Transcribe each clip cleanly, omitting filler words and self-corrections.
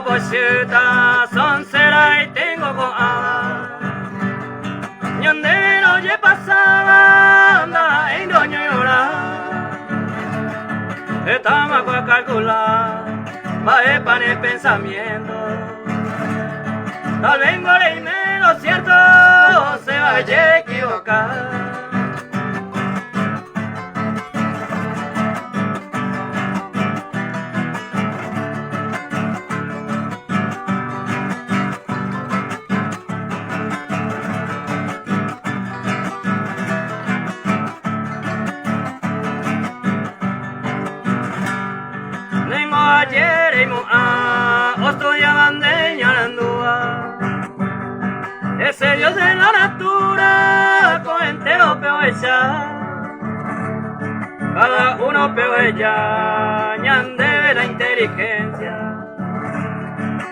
bocheta, son cera y tengo con ama. Ñande noche pasaba, anda en doña llora. Estamos a calcular, va para el pensamiento. Tal vez goleime lo cierto, se vaya a equivocar. Ayer y moa, otro llaman de ñarandúa. Ese Dios de la natura, con entero peo ella. Cada uno peo ella, ñande la inteligencia.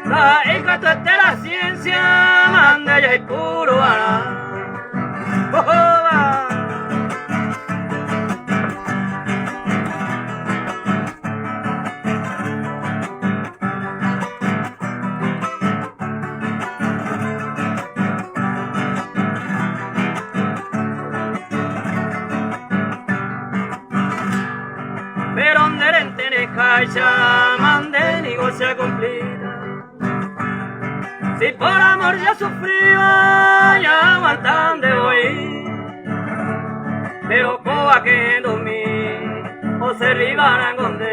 La hija de la ciencia, manda ella y puro ana. Oh, oh, pero donde le entiende calla, mande negocia cumplida. Si por amor ya sufría, ya aguantan de hoy. Pero coa que dormir, o se riban a esconder.